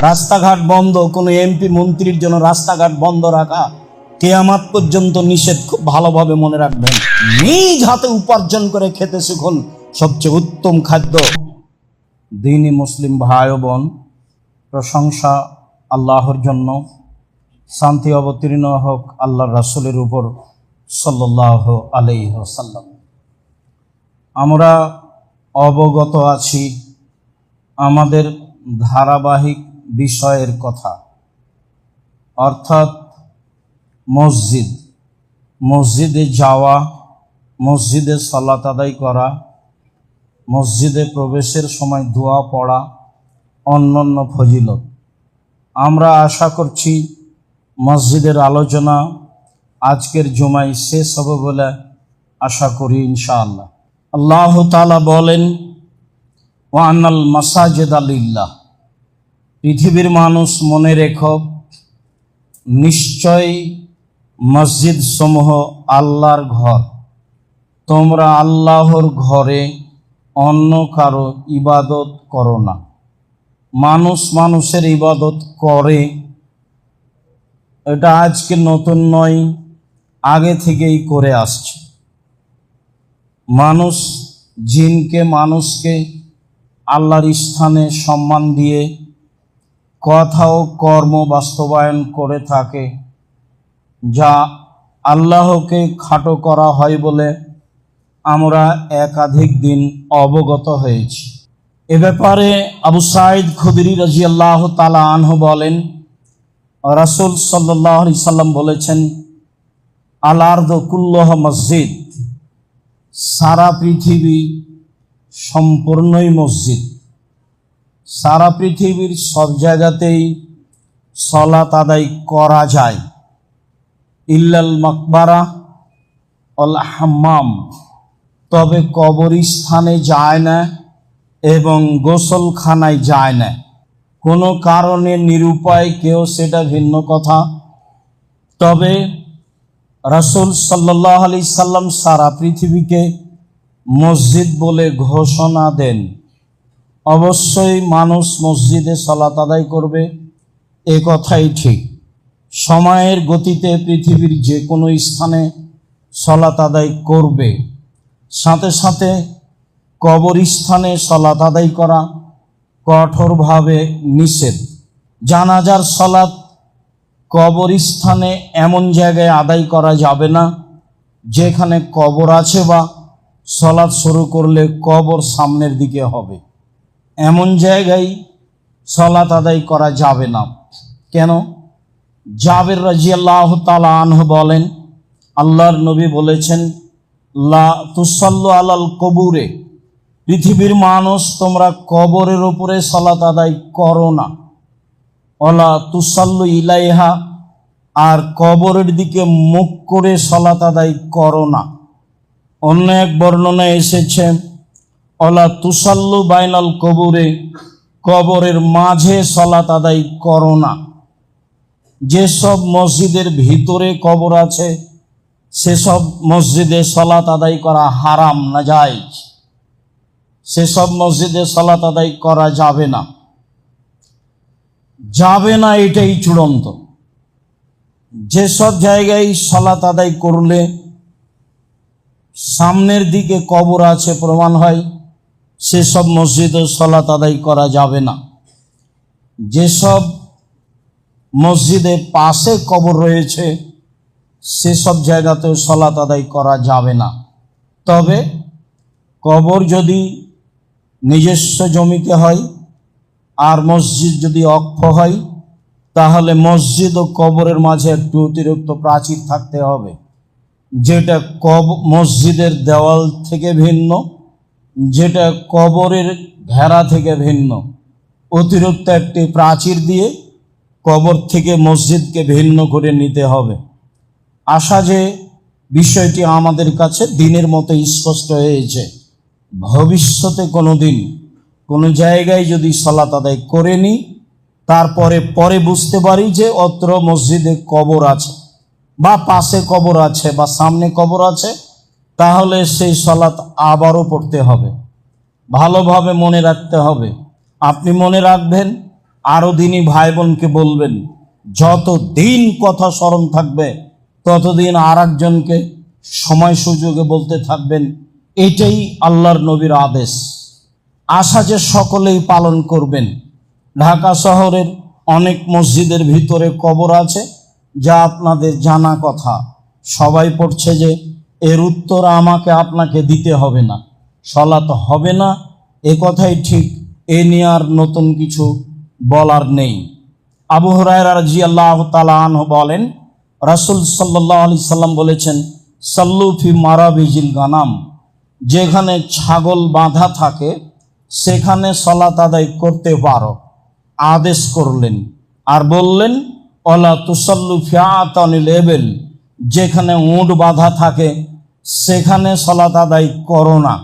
রাস্তাঘাট বন্ধ, কোনো এমপি মন্ত্রীর জন্য রাস্তাঘাট বন্ধ রাখা কিয়ামত পর্যন্ত নিষেধ। খুব ভালোভাবে মনে রাখবেন, নিজ হাতে উপার্জন করে খেতে শিখুন, সবচেয়ে উত্তম খাদ্য। দ্বীনি মুসলিম ভাই বোন, প্রশংসা আল্লাহর জন্য, শান্তি অবতীর্ণ হোক আল্লাহর রাসূলের উপর সাল্লাল্লাহু আলাইহি ওয়াসাল্লাম। আমরা অবগত আছি আমাদের ধারাবাহিক বিষয়ের কথা, অর্থাৎ মসজিদে যাওয়া, মসজিদে সালাত আদায় করা, মসজিদে প্রবেশের সময় দোয়া পড়া, অন্যান্য ফজিলত। আমরা আশা করছি মসজিদের আলোচনা আজকের জুমায় শেষ হবে বলে আশা করি ইনশাআল্লাহ। আল্লাহ তাআলা বলেন, ওয়া আন্নাল মাসাজিদা লিল্লাহ, পৃথিবীর মানুষ মনে রেখো, নিশ্চয় মসজিদ সমূহ আল্লাহর ঘর, তোমরা আল্লাহর ঘরে অন্য কারো ইবাদত করো না। মানুষ মানুষের ইবাদত করে, এটা আজকে নতুন নয়, আগে থেকেই করে আসছে। মানুষ জিনকে মানুষকে আল্লাহর স্থানে সম্মান দিয়ে কথা ও কর্ম বাস্তবায়ন করে থাকে, যা আল্লাহকে খাটো করা হয় বলে আমরা একাধিক দিন অবগত হয়েছি। এ ব্যাপারে আবু সাঈদ খুদরি রাদিয়াল্লাহু তাআলা আনহু বলেন, রাসূল সাল্লাল্লাহু আলাইহি সাল্লাম বলেছেন, আল আরদু কুল্লুহা মসজিদ, সারা পৃথিবী সম্পূর্ণই মসজিদ। সারা পৃথিবীর সব জায়গাতেই সালাত আদায় করা যায়, ইল্লাল মাকবারা ওয়াল হাম্মাম, তবে কবরস্থানে যায় না এবং গোসলখানায় যায় না। কোনো কারণে নিরুপায় কেউ, সেটা ভিন্ন কথা। তবে রাসূল সাল্লাল্লাহু আলাইহি সাল্লাম সারা পৃথিবীকে মসজিদ বলে ঘোষণা দেন। অবশ্যই মানুষ মসজিদে সালাত আদায় করবে, এ কথাই ঠিক। সময়ের গতিতে পৃথিবীর যে কোনো স্থানে সালাত আদায় করবে। সাথে সাথে কবরস্থানে সালাত আদায় করা কঠোরভাবে নিষেধ। জানাজার সালাত কবরস্থানে এমন জায়গায় আদায় করা যাবে না যেখানে কবর আছে, বা সালাত শুরু করলে কবর সামনের দিকে হবে, এমন জায়গায় সালাত আদায় করা যাবে না। কেন? জাবের রাদিয়াল্লাহু তাআলা আনহু বলেন, আল্লাহর নবী বলেছেন, লা তুসাল্লু আলাল কবুরে, পৃথিবীর মানুষ তোমরা কবরের উপরে সালাত আদায় করো না। ওয়ালা তুসাল্লু ইলাইহা, আর কবরের দিকে মুখ করে সালাত আদায় করো না। অন্য এক বর্ণনায় এসেছে, ওয়ালা তুসাল্লু বাইনাল কবুরে, কবরের মাঝে সালাত আদায় করো না। যেসব মসজিদের ভিতরে কবর আছে সেসব মসজিদে সালাত আদায় করা হারাম, নাজায়েজ। সেসব মসজিদে সালাত আদায় করা যাবে না, যাবে না, এটাই চূড়ান্ত। যেসব জায়গায় সালাত আদায় করলে সামনের দিকে কবর আছে প্রমাণ হয়, সেসব মসজিদে সালাত আদায় করা যাবে না। যেসব মসজিদে পাশে কবর রয়েছে সেসব জায়গাতেও সালাত আদায় করা যাবে না। তবে কবর যদি নিজস্ব জমিতে হয় আর মসজিদ যদি অক্ষ হয়, তাহলে মসজিদ ও কবরের মাঝে একটু অতিরিক্ত প্রাচীর থাকতে হবে, যেটা মসজিদের দেওয়াল থেকে ভিন্ন, যেটা কবরের ঘেরা থেকে ভিন্ন। অতিরিক্ত একটি প্রাচীর দিয়ে কবর থেকে মসজিদকে ভিন্ন করে নিতে হবে। আশা যে বিষয়টি আমাদের কাছে দিনের মতো স্পষ্ট হয়েছে। ভবিষ্যতে কোনো দিন কোনো জায়গায় যদি সালাত আদায় করে নিই, তারপরে বুঝতে পারি যে অত্র মসজিদে কবর আছে, বা পাশে কবর আছে, বা সামনে কবর আছে, তাহলে সেই সালাত আবারও পড়তে হবে। ভালোভাবে মনে রাখতে হবে। আপনি মনে রাখবেন, আরো দিনই ভাই বোনকে বলবেন, যত দিন কথা স্মরণ থাকবে ততদিন আর একজনকে সময় সুযোগে বলতে থাকবেন। এটাই আল্লাহর নবীর আদেশ। আশা যে সকলেই পালন করবেন। ঢাকা শহরের অনেক মসজিদের ভিতরে কবর আছে, যা আপনাদের জানা কথা। সবাই পড়ছে যে এর উত্তর আমাকে আপনাকে দিতে হবে না, সালাত হবে না, এ কথাই ঠিক। এ নিয়ে আর নতুন কিছু বলার নেই। আবু হুরায়রা রাদিয়াল্লাহু তাআলা আনহু বলেন, রাসূল সাল্লাল্লাহু আলাইহি সাল্লাম বলেছেন, সাল্লু ফি মারাবিজিল গানাম, যেখানে ছাগল বাঁধা থাকে সেখানে সালাত আদায় করতে পারো, আদেশ করলেন। আর বললেন, ওয়ালা তুসাল্লু ফি আতানিল ইবিল, যেখানে উট বাঁধা থাকে সেখানে সালাত আদায় করো না।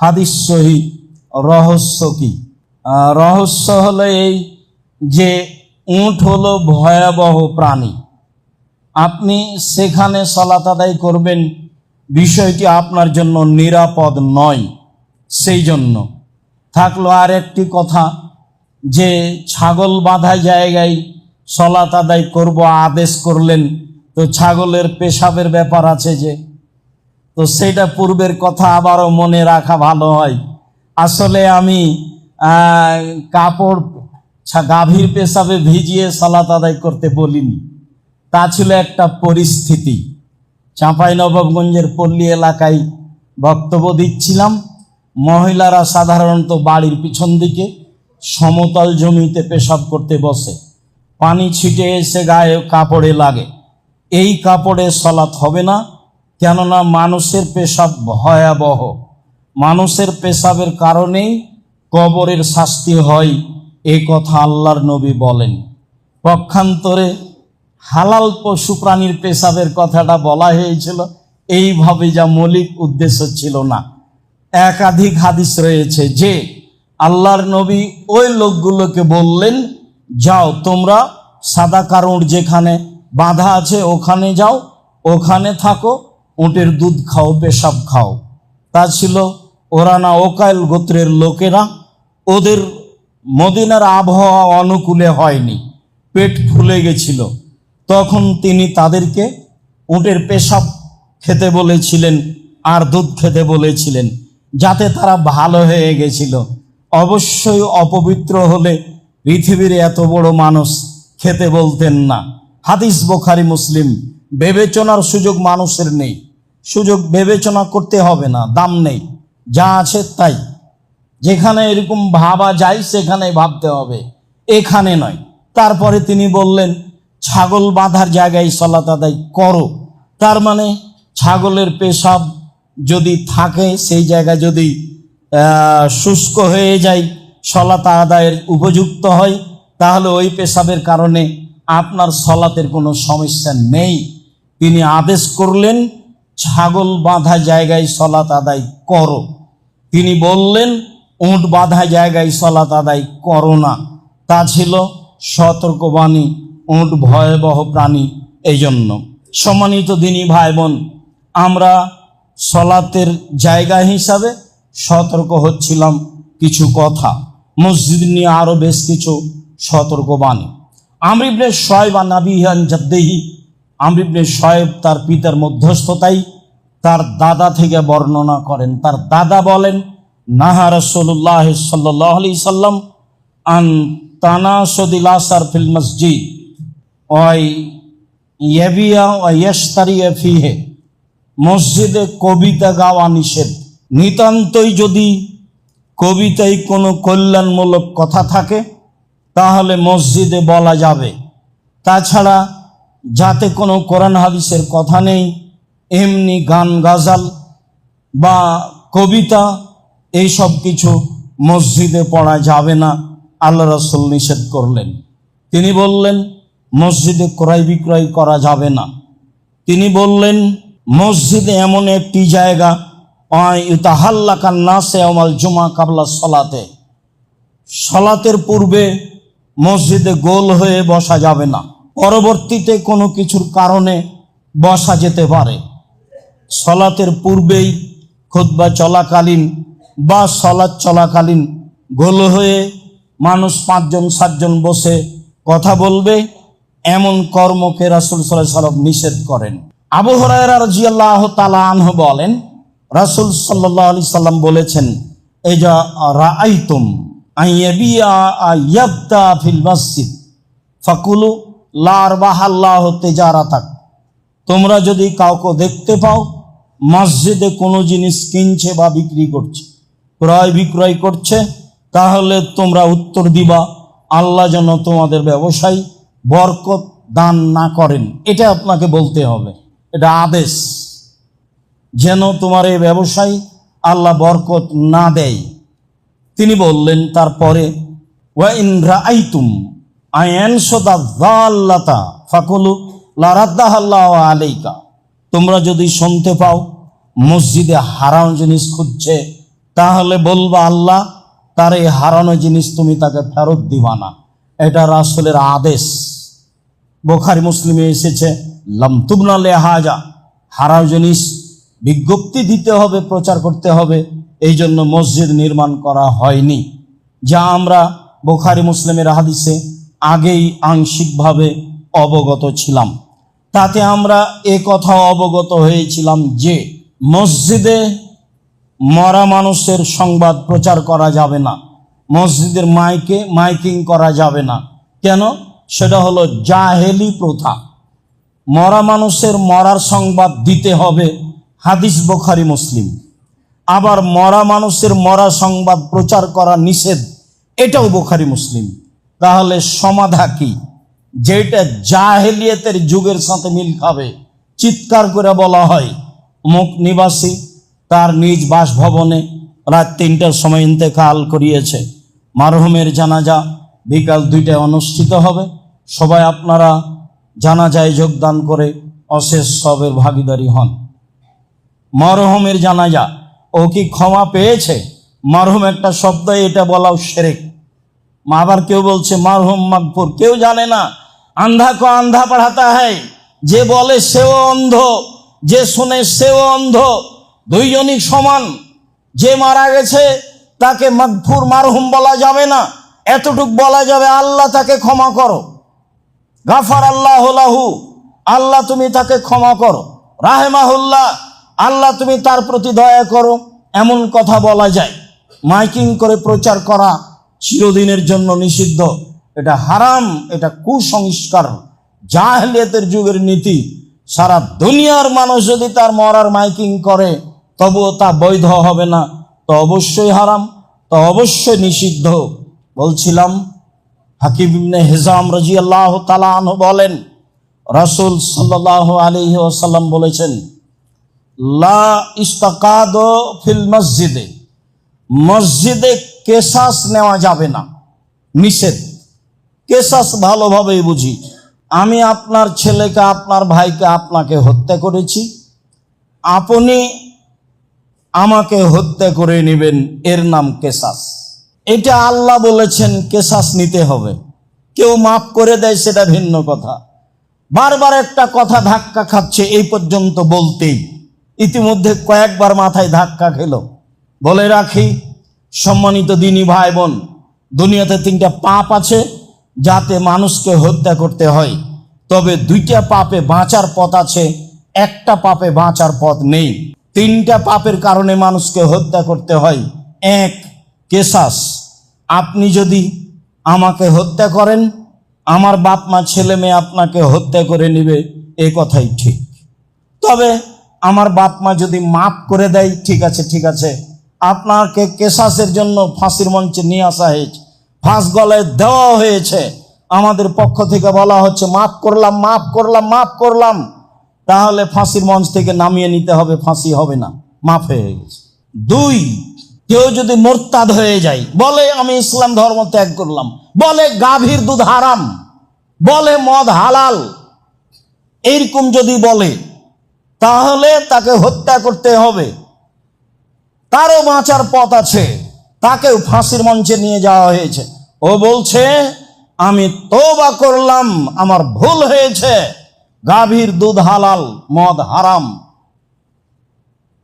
হাদিস সহিহ। রহস্য কি? রহস্য হলো এই যে উট হলো ভয়াবহ প্রাণী। আপনি সেখানে সালাত আদায় করবেন, বিষয়টি আপনার জন্য নিরাপদ নয়। সেই জন্য থাকলো আর একটি কথা, যে ছাগল বাঁধা জায়গায় সালাত আদায় করব আদেশ করলেন, তো ছাগলের পেশাবের ব্যাপার আছে যে, তো সেটা পূর্বের কথা আবারও মনে রাখা ভালো হয়। আসলে আমি কাপড় গাভীর পেশাবে ভিজিয়ে সালাত আদায় করতে বলিনি, তা ছিল একটা পরিস্থিতি। চাঁপাইনবাবগঞ্জের পল্লী এলাকায় বক্তব্য দিচ্ছিলাম। মহিলারা সাধারণত বাড়ির পিছন দিকে সমতল জমিতে পেশাব করতে বসে, পানি ছিটে এসে গায়ে কাপড়ে লাগে। এই কাপড়ে সালাত হবে না, কেননা মানুষের পেশাব ভয়াবহ। মানুষের পেশাবের কারণেই কবরের শাস্তি হয়, এ কথা আল্লাহর নবী বলেন। পক্ষান্তরে হালাল পশু প্রাণীর পেশাবের কথাটা বলা হয়েছিল এইভাবে, যা মৌলিক উদ্দেশ্য ছিল না। একাধিক হাদিস রয়েছে যে আল্লাহর নবী ওই লোকগুলোকে বললেন, যাও তোমরা সাদা কারুর যেখানে বাঁধা আছে ওখানে যাও, ওখানে থাকো, উটের দুধ খাও, পেশাব খাও। তা ছিল ওরানা ওকাইল গোত্রের লোকেরা। ওদের মদিনার আবহাওয়া অনুকূলে হয়নি, পেট ফুলে গেছিল। তখন তিনি তাদেরকে উটের পেশাব খেতে বলেছিলেন আর দুধ খেতে বলেছিলেন, যাতে তারা ভালো হয়ে গেছিল। অবশ্যই অপবিত্র হলে পৃথিবীর এত বড় মানুষ খেতে বলতেন না। হাদিস বুখারী মুসলিম। বিবেচনার সুযোগ মানুষের নেই, সুযোগ বিবেচনা করতে হবে না, দাম নেই, যা আছে তাই। যেখানে এরকম ভাবা যায় সেখানে ভাবতে হবে, এখানে নয়। তারপরে তিনি বললেন, ছাগল বাঁধার জায়গায় সালাত আদায় করো। তার মানে ছাগলের পেশাব যদি থাকে, সেই জায়গা যদি শুষ্ক হয়ে যায়, সালাত আদায়ের উপযুক্ত হয়, তাহলে ওই পেশাবের কারণে আপনার সালাতের কোনো সমস্যা নেই। তিনি আদেশ করলেন, ছাগল বাঁধা জায়গায় সালাত আদায় করো। তিনি বললেন, উট বাঁধা জায়গায় সালাত আদায় করো না। তা ছিল সতর্কবাণী। উট ভয়াবহ প্রাণী। এই জন্য সম্মানিত দিনী ভাই বোন, আমরা সালাতের জায়গা হিসাবে সতর্ক হচ্ছিলাম কিছু কথা। মসজিদ নিয়ে আরো বেশ কিছু সতর্কবাণী। আমর ইবনে শুআয়ব আন আবিহি আন জাদ্দিহি, আমর ইবনে শুআয়ব তার পিতার মধ্যস্থতায় তার দাদা থেকে বর্ণনা করেন। তার দাদা বলেন, নাহা রাসূলুল্লাহ সাল্লাল্লাহু আলাইহি সাল্লাম আন তানাসুদিল আসার ফিল মসজিদ ওয়াই ইয়াবিয়া ওয়া ইয়াশতারিয়া ফিহি, মসজিদে কবিতা গাওয়া নিষেধ। নিতান্তই যদি কবিতায় কোনো কল্যাণমূলক কথা থাকে তাহলে মসজিদে বলা যাবে। তাছাড়া যাতে কোনো কোরআন হাদিসের কথা নেই, এমনি গান গাজাল বা কবিতা এইসব কিছু মসজিদে পড়া যাবে না, আল্লাহ রাসূল নিষেধ করলেন। তিনি বললেন, মসজিদে ক্রয় বিক্রয় করা যাবে না। তিনি বললেন, মসজিদে এমন একটি জায়গা, ইউতাহাল্লাকান নাসে ইয়াউমাল জুমআ কাবলা সালাতে, সালাতের পূর্বে মসজিদে গোল হয়ে বসা যাবে না, পরবর্তীতে কোনো কিছুর কারণে বসা যেতে পারে। সালাতের পূর্বেই খুতবা চলাকালীন বা সালাত চলাকালীন গোল হয়ে মানুষ 5 জন 7 জন বসে কথা বলবে, এমন কর্মকে রাসূল সাল্লাল্লাহু আলাইহি ওয়াসাল্লাম নিষেধ করেন। আবু হুরায়রা রাদিয়াল্লাহু তাআলা আনহু বলেন, রাসূল সাল্লাল্লাহু আলাইহি সাল্লাম বলেছেন, এজা রাআইতুম আইয়াবিয়া ইয়াবতা ফিল মসজিদ ফাকুলু লা আরবাহাল্লাহু তিজারাতাক। তোমরা যদি কাউকে দেখতে পাও মসজিদে কোনো জিনিস কিনছে বা বিক্রি করছে, ক্রয় বিক্রয় করছে, তাহলে তোমরা উত্তর দিবা, আল্লাহ যেন তোমাদের ব্যবসায় বরকত দান না করেন। এটা আপনাকে বলতে হবে, এটা আদেশ, যেন তোমার এই ব্যবসায় আল্লাহ বরকত না দেয়। তিনি বললেন তারপরে, ওয়া ইন রাআইতুম আয়ানসাদা যাল্লাতা ফাকুলু লা রাদ্দাহাল্লাহু আলাইকা। তোমরা যদি শুনতে পাও মসজিদে হারানো জিনিস খুঁজছে, তাহলে বলবা আল্লাহ তার এই হারানো জিনিস তুমি তাকে ফেরত দিবা না। এটা রাসূলের আদেশ। বুখারী মুসলিমে এসেছে, লাম তুবনা লিহাজা, হারানো জিনিস বিজ্ঞপ্তি দিতে হবে, প্রচার করতে হবে, এই জন্য মসজিদ নির্মাণ করা হয়নি। যা আমরা বুখারী মুসলিমের হাদিসে আগেই আংশিকভাবে অবগত ছিলাম। তাতে আমরা এ কথা অবগত হয়েছিলাম যে মসজিদে মরা মানুষের সংবাদ প্রচার করা যাবে না, মসজিদের মাইকিং করা যাবে না। কেন? সেটা হলো জাহেলি প্রথা। মরা মানুষের মরার সংবাদ দিতে হবে, হাদিস বুখারী মুসলিম। আবার মরা মানুষের মরা সংবাদ প্রচার করা নিষেধ, এটাও বুখারী মুসলিম। তাহলে সমাধা কি? যেটা জাহেলিয়াতের যুগের সাথে মিল খাবে। চিৎকার করে বলা হয়, অমুক নিবাসী তার নিজ বাসভবনে রাত 3টার সময় ইন্তেকাল করিয়েছে, মারহুমের জানাজা বিকাল 2টায় অনুষ্ঠিত হবে, সবাই আপনারা জানাজায় যোগদান করে অশেষ সবের ভাগীদারি হন। মরহুমের জানাজা, ও কি ক্ষমা পেয়েছে? মরহুম একটা শব্দ, এটা বলাও শিরক। আবার কেউ বলছে মারহুম মাগফুর, কেউ জানে না। আন্ধা কো আন্ধা পড়াতা হয়, যে বলে সেও অন্ধ, যে শুনে সেও অন্ধ, দুইজনই সমান। যে মারা গেছে তাকে মাগফুর মারহুম বলা যাবে না, এতটুক বলা যাবে আল্লাহ তাকে ক্ষমা করো, গাফার আল্লাহ লাহু, আল্লাহ তুমি তাকে ক্ষমা করো, রাহেমাহুল্লাহ, আল্লাহ তুমি তার প্রতি দয়া করো, এমন কথা বলা যায়। মাইকিং করে প্রচার করা চিরদিনের জন্য নিষিদ্ধ। এটা হারাম, এটা কুসংস্কার, জাহেলিয়াতের যুগের নীতি। সারা দুনিয়ার মানুষ যদি তার মরার মাইকিং করে তবুও তা বৈধ হবে না, তো অবশ্যই হারাম, তো অবশ্যই নিষিদ্ধ। বলছিলাম, হাকিম ইবনে হিজাম রাদিয়াল্লাহু তাআলা আনহু বলেন, রাসূল সাল্লাল্লাহু আলাইহি ওয়াসাল্লাম বলেছেন, লা ইস্তাকাদু ফিল মসজিদে, মসজিদে কেসাস নেওয়া যাবে না, নিষেধ। কেসাস ভালোভাবেই বুঝি, আমি আপনার ছেলেকে, আপনার ভাইকে, আপনাকে হত্যা করেছি, আপনি আমাকে হত্যা করে নেবেন, এর নাম কেসাস। এটা আল্লাহ বলেছেন কেসাস নিতে হবে। কেউ মাফ করে দেয় সেটা ভিন্ন কথা। বারবার একটা কথা ধাক্কা খাচ্ছে এই পর্যন্ত বলতেই, ইতিমধ্যে কয়েকবার মাথায় ধাক্কা খেলো। বলে রাখি, সম্মানিত দিনী ভাই বোন, দুনিয়াতে 3টা পাপ আছে যাতে মানুষকে হত্যা করতে হয়, তবে 2টা পাপে বাঁচার পথ আছে, একটা পাপে বাঁচার পথ নেই। 3টা পাপের কারণে মানুষকে হত্যা করতে হয়। 1, কেসাস। আপনি যদি আমাকে হত্যা করেন, আমার বাপ মা ছেলে মেয়ে আপনাকে হত্যা করে নেবে, এ কথাই ঠিক। তবে আমার বাপ মা যদি মাফ করে দেয়, ঠিক আছে, ঠিক আছে, আপনাকে কেসাসের জন্য ফাঁসির মঞ্চে নিয়ে আসা হয়েছে, ফাঁস গলায় দেওয়া হয়েছে, আমাদের পক্ষ থেকে বলা হচ্ছে মাফ করলাম, মাফ করলাম, মাফ করলাম, তাহলে ফাঁসির মঞ্চ থেকে নামিয়ে নিতে হবে, ফাঁসি হবে না, মাফ হয়ে গেছে। 2, কেউ যদি মোরতাদ হয়ে যায়, বলে আমি ইসলাম ধর্ম ত্যাগ করলাম, বলে গাভীর দুধ হারাম, বলে মদ হালাল, এইরকম যদি বলে, তাহলে তাকে হত্যা করতে হবে। তারও বাঁচার পথ আছে, তাকেও ফাঁসির মঞ্চে নিয়ে যাওয়া হয়েছে। ও বলছে আমি তওবা করলাম, আমার ভুল হয়েছে, গাভীর দুধ হালাল, মদ হারাম।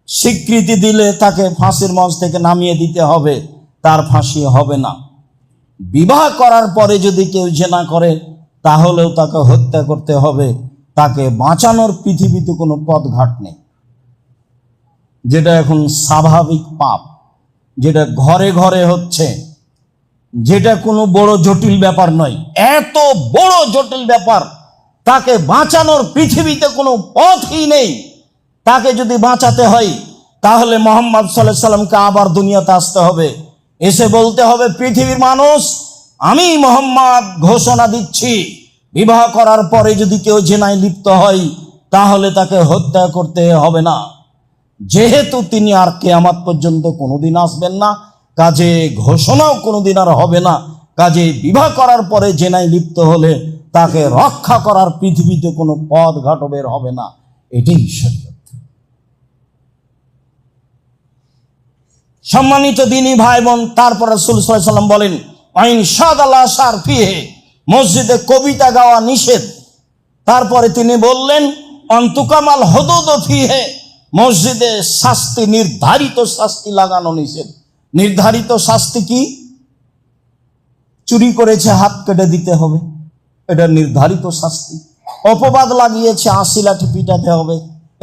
স্বীকৃতি দিলে তাকে ফাঁসির মঞ্চ থেকে নামিয়ে দিতে হবে, তার ফাঁসি হবে না। বিবাহ করার পরে যদি কেউ জেনা করে তাহলেও তাকে হত্যা করতে হবে, তাকে বাঁচানোর পৃথিবীতে কোনো পথঘাট নেই। যেটা এখন স্বাভাবিক পাপ, যেটা ঘরে ঘরে হচ্ছে, যেটা কোনো বড় জটিল ব্যাপার নয়, এত বড় জটিল ব্যাপার, তাকে বাঁচানোর পৃথিবীতে কোনো পথই নেই। তাকে যদি বাঁচাতে হয় তাহলে মুহাম্মদ সাল্লাল্লাহু আলাইহি সাল্লামকে আবার দুনিয়াতে আসতে হবে, এসে বলতে হবে, পৃথিবীর মানুষ, আমি মুহাম্মদ ঘোষণা দিচ্ছি, বিবাহ করার পরে যদি কেউ জেনায় লিপ্ত হয় তাহলে তাকে হত্যা করতে হবে না। যেহেতু তিনি আর কিয়ামত পর্যন্ত কোনোদিন আসবেন না, কাজে ঘোষণাও কোনোদিন আর হবে না, কাজে বিবাহ করার পরে জেনায় লিপ্ত হলে তাকে রক্ষা করার পৃথিবীতে কোনো পথ ঘাট বের হবে না। এটাই শরীয়ত। সম্মানিত দ্বীনি ভাই বোন, তারপর রাসূল সাল্লাল্লাহু আলাইহি ওয়াসাল্লাম বলেন, আইন শাদাল্লাহ শার ফিহে, মসজিদে কবিতা গাওয়া নিষেধ। তারপরে তিনি বললেন, অন্তুকামাল হুদুদ ফিহে, মসজিদে শাস্তি, নির্ধারিত শাস্তি লাগানো নিষেধ। নির্ধারিত শাস্তি কি? চুরি করেছে হাত কেটে দিতে হবে, এটা নির্ধারিত শাস্তি। অপবাদ লাগিয়েছে 80 লাঠি পিটাতে হবে,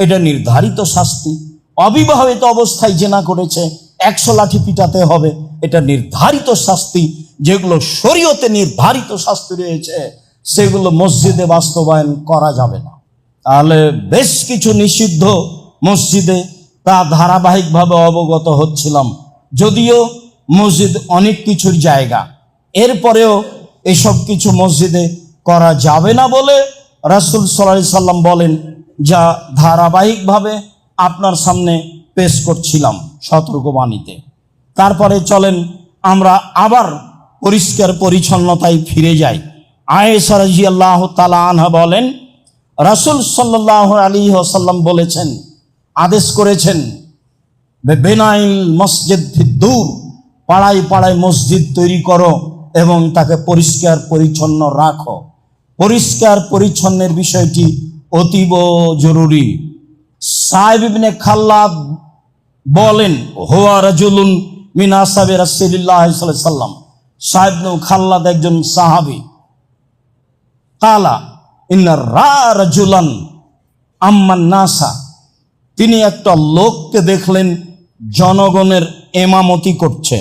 এটা নির্ধারিত শাস্তি। অবিবাহিত অবস্থায় জেনা করেছে 100 লাঠি পিটাতে হবে, এটা নির্ধারিত শাস্তি। যেগুলো শরীয়তে নির্ধারিত শাস্তি রয়েছে সেগুলো মসজিদে বাস্তবায়ন করা যাবে না। তাহলে বেশ কিছু নিষিদ্ধ মসজিদে তা ধারাবাহিকভাবে অবগত হচ্ছিলাম, যদিও মসজিদ অনেক কিছুর জায়গা, এরপরেও এসব কিছু মসজিদে করা যাবে না বলে রাসূল সাল্লাল্লাহু আলাইহি সাল্লাম বলেন, যা ধারাবাহিকভাবে আপনার সামনে পেশ করছিলাম সতর্কবাণীতে। তারপরে চলেন আমরা আবার পরিষ্কার পরিচ্ছন্নতায় ফিরে যাই। আয়েশা রাদিয়াল্লাহু তাআলা আনহা বলেন, রাসূল সাল্লাল্লাহু আলাইহি ওয়াসাল্লাম বলেছেন, আদেশ করেছেন, বেনাইল মসজিদ ফিদ্দুর, পাড়ায় পাড়ায় মসজিদ তৈরি করো এবং তাকে পরিষ্কার পরিচ্ছন্ন রাখো। পরিষ্কার পরিচ্ছন্নের বিষয়টি অতীব জরুরি। সাহেব ইবনে খাল্লাদ বলেন, হুয়া রাজুলুন মিন আসহাবি রাসূলিল্লাহ সাল্লাল্লাহু আলাইহি ওয়াসাল্লাম, সাহেব ইবনে খাল্লাদ একজন সাহাবী। কালা ইন্না রাজুলান আম্মান নাসা, তিনি একটা লোককে দেখলেন জনগণের এমামতি করছে।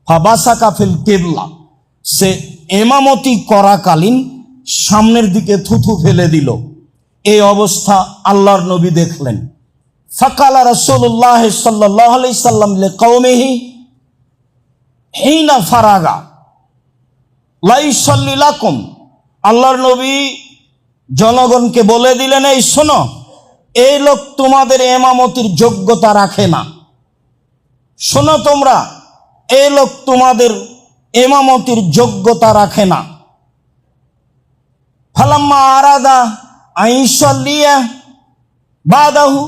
ফাবাসাকা ফিল কিবলা, সে এমামতি করাকালীন সামনের দিকে থুথু ফেলে দিল। এই অবস্থা আল্লাহর নবী দেখলেন। ফাকালা রাসূলুল্লাহ সাল্লাল্লাহু আলাইহি সাল্লাম লিকাওমিহি হিনা ফারাগা লা ইউসাল্লি লাকুম, আল্লাহর নবী জনগণকে বলে দিলেন, এই শোনো, এই লোক তোমাদের এমামতির যোগ্যতা রাখে না। শোনো তোমরা, এই লোক তোমাদের এমামতির যোগ্যতা রাখে না। ফালাম্মা আরাদা আইসাল্লিয়া বাদাহু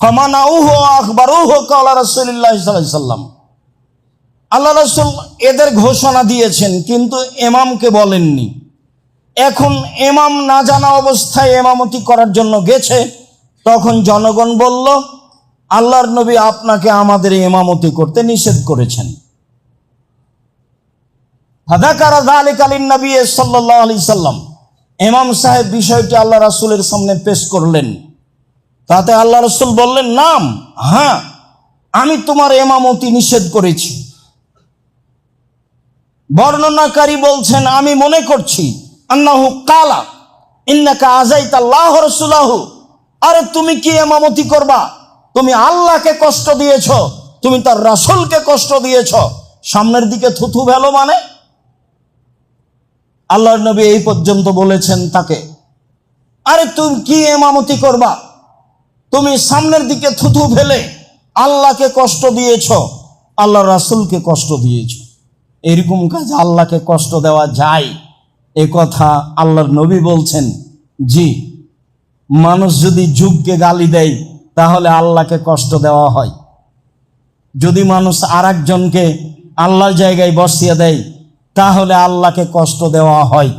ফামানাউহু আখবারুহু ক্বালা রাসূলুল্লাহ সাল্লাল্লাহু আলাইহি সাল্লাম, আল্লাহ রাসূল এদের ঘোষণা দিয়েছেন কিন্তু ইমামকে বলেননি। এখন ইমাম না জানা অবস্থায় ইমামতি করার জন্য গেছে, তখন জনগণ বলল, আল্লাহর নবী আপনাকে আমাদের ইমামতি করতে নিষেধ করেছেন। ফাযাকারা যালিকা লিন-নবী সাল্লাল্লাহু আলাইহি সাল্লাম, ইমাম সাহেব বিষয়টি আল্লাহ রাসূলের সামনে পেশ করলেন। তাতে আল্লাহ রাসূল বললেন, নাম, হ্যাঁ, আমি তোমার ইমামতি নিষেধ করেছি। বর্ণনাকারী বলছেন, আমি মনে করছি আন্নাহু কালা ইন্নাকা আযাইতাল্লাহ রাসূলাহু, আরে তুমি কি ইমামতি করবা? তুমি আল্লাহকে কষ্ট দিয়েছ, তুমি তার রাসূলকে কষ্ট দিয়েছ, সামনের দিকে থুথু ফেলো মানে? আল্লাহর নবী এই পর্যন্ত বলেছেন তাকে, আরে তুমি কি ইমামতি করবা? তুমি সামনের দিকে থুথু ফেলে আল্লাহকে কষ্ট দিয়েছ, আল্লাহর রাসূলকে কষ্ট দিয়েছ। এরকম কাজ আল্লাহকে কষ্ট দেওয়া যায়? এ কথা আল্লাহর নবী বলছেন, জি। মানুষ যদি যুগকে গালি দেয় তাহলে আল্লাহকে কষ্ট দেওয়া হয়। যদি মানুষ আর একজনকে আল্লাহর জায়গায় বসিয়ে দেয় তাহলে আল্লাহকে কষ্ট দেওয়া হয়।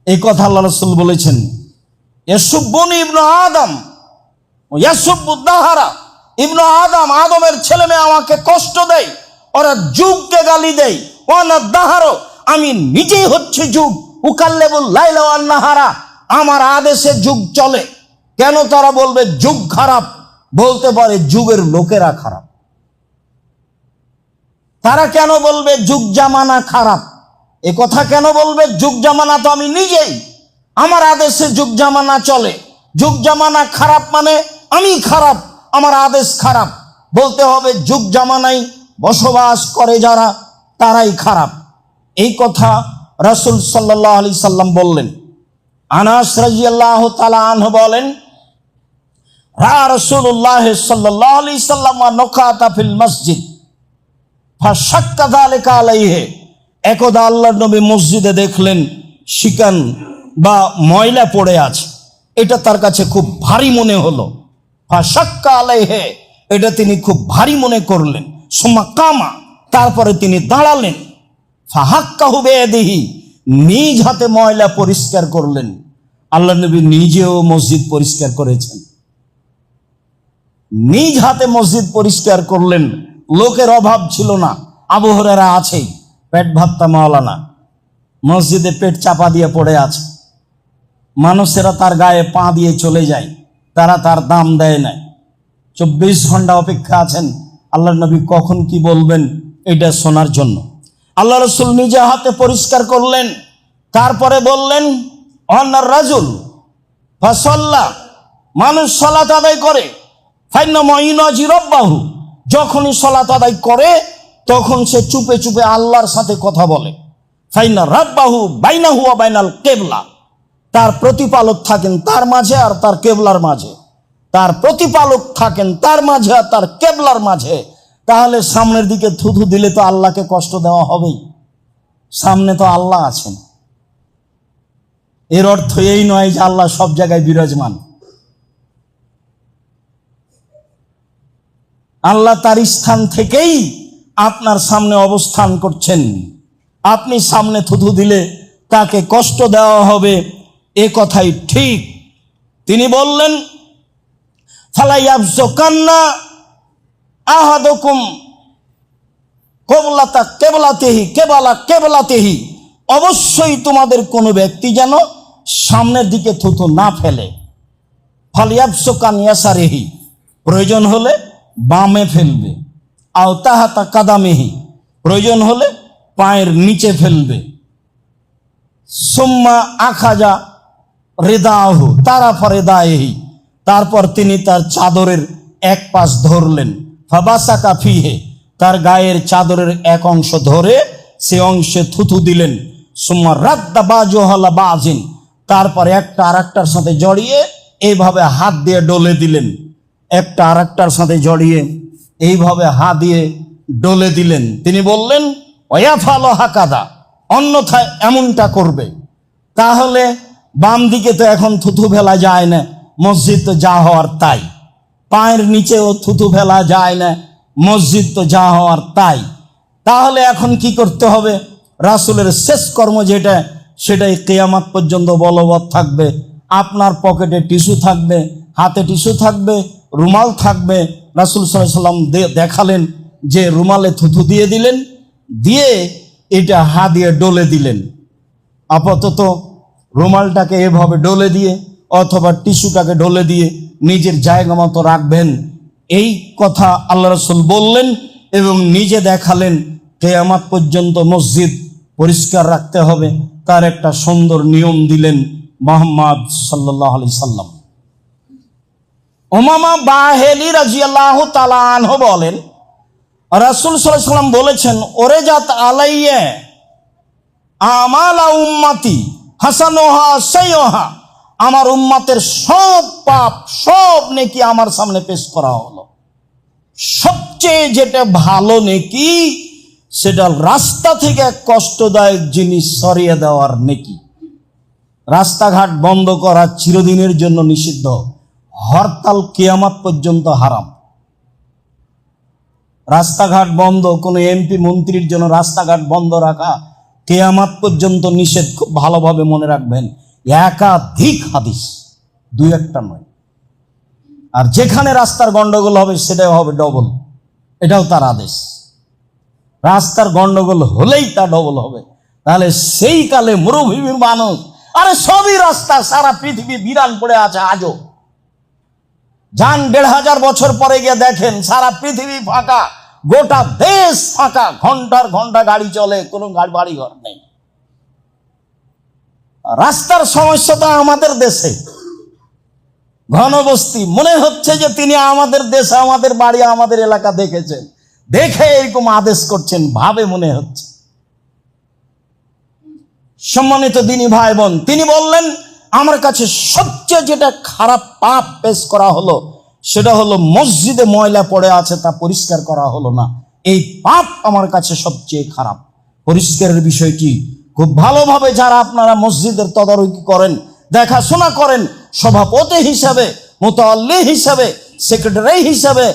এই কথা আল্লাহ রাসূল বলেছেন, ইয়াসুব্বুনি ইবনু আদম ইয়াসুব্বুদ দাহারা, ইবনু আদম, আদমের ছেলে মেয়ে আমাকে কষ্ট দেয়, ওরা যুগকে গালি দেয়। ওয়ানা দাহারো, আমি নিজেই হচ্ছে যুগ, উকাল্লেবুল লাইলা ওয়ান নাহারা, আমার আদেশে যুগ চলে। কেন তারা বলবে যুগ খারাপ? বলতে পারে যুগের লোকেরা খারাপ। তারা কেন বলবে যুগ জামানা খারাপ? এ কথা কেন বলবে? যুগ জামানা তো আমি নিজেই, আমার আদেশে যুগ জামানা চলে। যুগ জামানা খারাপ মানে আমি খারাপ, আমার আদেশ খারাপ। বলতে হবে যুগ জামানায় বসবাস করে যারা, তারাই খারাপ। এই কথা রাসূল সাল্লাল্লাহু আলাইহি সাল্লাম বললেন। আনাস রাদিয়াল্লাহু তাআলা আনহু বলেন, রাসূলুল্লাহ সাল্লাল্লাহু আলাইহি সাল্লাম নকাতা ফিল মসজিদ ফাশাক্কা যালিকা আলাইহি। একদা আল্লাহর নবী মসজিদে দেখলেন শিকান বা ময়লা পড়ে আছে, এটা তার কাছে খুব ভারী মনে হলো। ফাশাক্কা আলাইহি, এটা তিনি খুব ভারী মনে করলেন। সুম্মা কামা, তারপরে তিনি দাঁড়ালেন। ফাহাক্কাহু বিয়াদিহি, নিজ হাতে ময়লা পরিষ্কার করলেন। আল্লাহর নবী নিজেও মসজিদ পরিষ্কার করেছেন, নিজ হাতে মসজিদ পরিষ্কার করলেন। লোকের অভাব ছিল না। আবু হুরায়রা আছেই, পেট ভাত্তা মাওলানা, মসজিদে পেট চাপা দিয়ে পড়ে আছে। মানুষেরা তার গায়ে পা দিয়ে চলে যায়, তারা তার দাম দেয় না। 24 ঘন্টা অপেক্ষা আছেন আল্লাহর নবী কখন কি বলবেন এটা শোনার জন্য। আল্লাহ রাসূল নিজে হাতে পরিষ্কার করলেন। তারপরে বললেন, অন্নার রাজুল ফাসাল্লা, মানুষ সালাত আদায় করে, ফাইন্না মাইনাজি রব্বাহু, যখনই সালাত আদায় করে তখন সে চুপে চুপে আল্লাহর সাথে কথা বলে। ফাইন্না রাব্বাহু বাইনাহু ওয়া বাইনাল কিবলা, তার প্রতিপালক থাকেন তার মাঝে আর তার কেবলার মাঝে, তার প্রতিপালক থাকেন তার মাঝে আর তার কেবলার মাঝে। তাহলে সামনের দিকে থুথু দিলে তো আল্লাহকে কষ্ট দেওয়া হবেই, সামনে তো আল্লাহ আছেন। এর অর্থ এই নয় যে আল্লাহ সব জায়গায় বিরাজমান। আল্লাহ তার স্থান থেকেই আপনার সামনে অবস্থান করছেন। আপনি সামনে থুথু দিলে তাকে কষ্ট দেওয়া হবে, এ কথাই ঠিক। তিনি বললেন, ফালাইয়াবযুকান্না আহাদুকুম কিবলাতা কিবলাতিহি কিবলা কিবলাতিহি, অবশ্যই তোমাদের কোনো ব্যক্তি যেন সামনের দিকে থুথু না ফেলে। ফালিয়াবযুকান ইয়াসারিহি, প্রয়োজন হলে বামে ফেলবে। আও তাহাতা কাদামিহি, প্রয়োজন হলে পায়ের নিচে ফেলবে। সুম্মা আখাজা রিদাহু তারাফা রিদাইহি, তারপর তিনি তার চাদরের এক পাশ ধরলেন। ফাবাসাকা ফিহে, তার গায়ের চাদরের এক অংশ ধরে সে অংশে থুথু দিলেন। সুম্মা রাদ্দা বাজুহালা বাজিন, তারপর একটা আরেকটার সাথে জড়িয়ে এইভাবে হাত দিয়ে ডলে দিলেন। একটা আরেকটার সাথে জড়িয়ে এইভাবে হাত দিয়ে ডলে দিলেন। তিনি বললেন, ওয়াফালো হাকাদা, অন্যথায় এমনটা করবে। তাহলে বাম দিকে তো এখন থুথু ফেলা যায় না, মসজিদ তো যা হওয়ার তাই। পায়ের নিচেও থুথু ফেলা যায় না, মসজিদ তো যা হওয়ার তাই। তাহলে এখন কি করতে হবে? রাসূলের শেষ কর্ম যেটা, সেটাই কিয়ামত পর্যন্ত বলবৎ থাকবে। আপনার পকেটে টিস্যু থাকবে, হাতে টিস্যু থাকবে, রুমাল থাকবে। রাসূল সাল্লাল্লাহু আলাইহি সাল্লাম দেখালেন যে রুমালে থুথু দিয়ে দিলেন, দিয়ে এটা হাত দিয়ে ডলে দিলেন। আপাতত রুমালটাকে এভাবে ডলে দিয়ে অথবা টিস্যুটাকে ডলে দিয়ে নিজের জায়গা মতো রাখবেন, এই কথা আল্লাহ রাসূল বললেন এবং নিজে দেখালেন। কিয়ামত পর্যন্ত মসজিদ পরিষ্কার রাখতে হবে, তার একটা সুন্দর নিয়ম দিলেন মুহাম্মদ সাল্লাল্লাহু আলাইহি সাল্লাম। উমামা বাহেলি রাদিয়াল্লাহু তাআলা আনহু বলেন, রাসূল সাল্লাল্লাহু আলাইহি সাল্লাম বলেছেন, ওরে জাত আলাইয়া আমালা উম্মতি হাসানুহা সাইয়্যুহা, আমার উম্মতের সব পাপ সব নেকি আমার সামনে পেশ করা হলো। সবচেয়ে যেটা ভালো নেকি সেটা রাস্তা থেকে কষ্টদায়ক জিনিস সরিয়ে দেওয়ার নেকি। রাস্তাঘাট বন্ধ করা চিরদিনের জন্য নিষিদ্ধ, হরতাল কিয়ামত পর্যন্ত হারাম। রাস্তাঘাট বন্ধ, কোনো এমপি মন্ত্রীর জন্য রাস্তাঘাট বন্ধ রাখা কিয়ামত পর্যন্ত নিষেধ। খুব ভালোভাবে মনে রাখবেন, একাধিক হাদিস, দুই একটা নয়। আর যেখানে রাস্তার গন্ডগোল হবে সেটাও হবে ডবল, এটাও তার আদেশ। রাস্তার গন্ডগোল হলেই তা ডবল হবে। তাহলে সেই কালে মরুভূমির মানুষ, আরে সবই রাস্তা, সারা পৃথিবী বিরান পড়ে আছে আজও। যান 1500 বছর পরে গিয়ে দেখেন সারা পৃথিবী ফাঁকা, গোটা দেশ ফাঁকা, ঘন্টার ঘন্টা গাড়ি চলে, কোনো বাড়ি ঘর নেই। রাস্তার সমস্যা তো আমাদের দেশে, ঘনবস্তি। মনে হচ্ছে যে তিনি আমাদের দেশে, আমাদের বাড়ি, আমাদের এলাকা দেখেছেন, দেখে এরকম আদেশ করছেন, ভাবে মনে হচ্ছে। সম্মানিত দিনী ভাই বোন, তিনি বললেন আমার কাছে সবচেয়ে যেটা খারাপ পাপ পেশ করা হলো সেটা হলো মসজিদে ময়লা পড়ে আছে, তা পরিষ্কার করা হলো না। এই পাপ আমার কাছে সবচেয়ে খারাপ। পরিষ্কারের বিষয়টি খুব ভালোভাবে যারা আপনারা মসজিদের তদারকি করেন, দেখাশোনা করেন, সভাপতি হিসাবে, মুতাল্লি হিসাবে, সেক্রেটারি হিসাবে,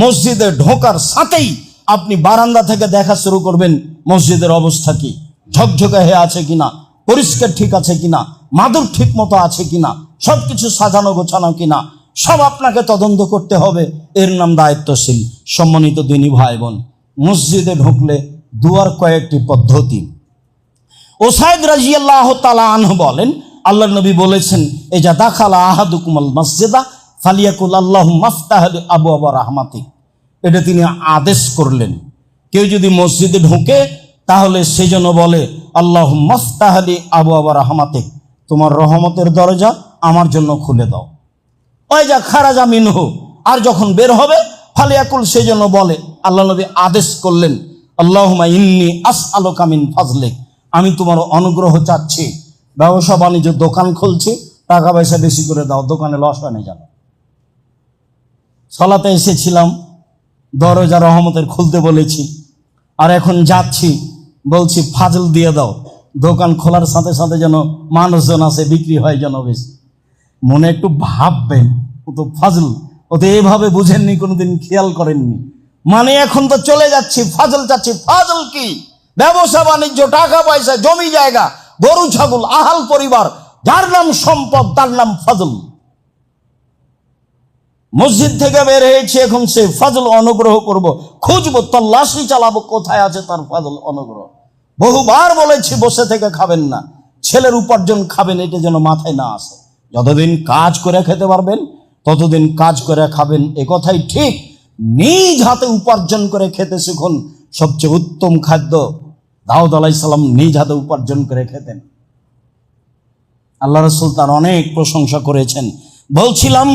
মসজিদে ঢোকার সাথেই আপনি বারান্দা থেকে দেখা শুরু করবেন মসজিদের অবস্থা কি, ঝকঝকে হয়ে আছে কিনা, পরিষ্কার ঠিক আছে কিনা, মাদুর ঠিক মতো আছে কিনা, সবকিছু সাজানো গোছানো কিনা, সব আপনাকে তদন্ত করতে হবে। এর নাম দায়িত্বশীল। সম্মানিত দিনী ভাই বোন, মসজিদে ঢুকলে দুয়ার কয়েকটি পদ্ধতি। ওসাইদ রাদিয়াল্লাহু তাআলা আনহু বলেন, আল্লাহর নবী বলেছেন, এজা দাখালা আহাদুকুমুল মসজিদা ফালিয়াকুল আল্লাহুম্মা আফতাহ লি আবওয়াবা রাহমাতিক। এটা তিনি আদেশ করলেন, কেউ যদি মসজিদে ঢোকে তাহলে সেজন্য বলে আল্লাহুম্মা আফতাহ লি আবওয়াবা রাহমাতিক, তোমার রহমতের দরজা আমার জন্য খুলে দাও। ওই যা খারাজা মিনহু, আর যখন বের হবে ফালিয়াকুল, সেজন্য বলে, আল্লাহ নবী আদেশ করলেন আল্লাহুম্মা ইন্নী আসআলুকা মিন ফাজলিক, আমি তোমার অনুগ্রহ চাচ্ছি, ব্যবসা বাণিজ্য দোকান খুলছি, টাকা পয়সা বেশি করে দাও, দোকানে লস হয় না যেন। সলাতে এসেছিলাম, দরজা রহমতের খুলতে বলেছি, আর এখন যাচ্ছি, বলছি ফাজল দিয়ে দাও, দোকান খোলার সাথে সাথে যেন মানুষজন আসে, বিক্রি হয় যেন বেশি। মনে একটু ভাববেন, ও তো ফাজল, ও তো এইভাবে বুঝেননি, কোনোদিন খেয়াল করেননি। মানে এখন তো চলে যাচ্ছি, ফাজল চাচ্ছি। ফাজল কি? ব্যবসা বাণিজ্য, টাকা পয়সা, জমি জায়গা, গরু ছাগল, আহাল পরিবার, যার নাম সম্পদ তার নাম ফাজল। মসজিদ থেকে বের হয়েছে, এখন সে ফাজল অনুগ্রহ করব, খুঁজবো, তল্লাশি চালাবো, কোথায় আছে তার ফাজল অনুগ্রহ। বহুবার বলেছি বসে থেকে খাবেন না, ছেলের উপার্জন খাবেন, এটা যেন মাথায় না আসে। যতদিন কাজ করে খেতে পারবেন ততদিন কাজ করে খাবেন, এ কথাই ঠিক। নিজ হাতে উপার্জন করে খেতে শিখুন, সবচেয়ে উত্তম খাদ্য। দাউদ আলাইহিস সালাম নিজ হাতে উপার্জন করে খেতেন, আল্লাহ রাসূল তার অনেক প্রশংসা করেছেন। বলছিলাম,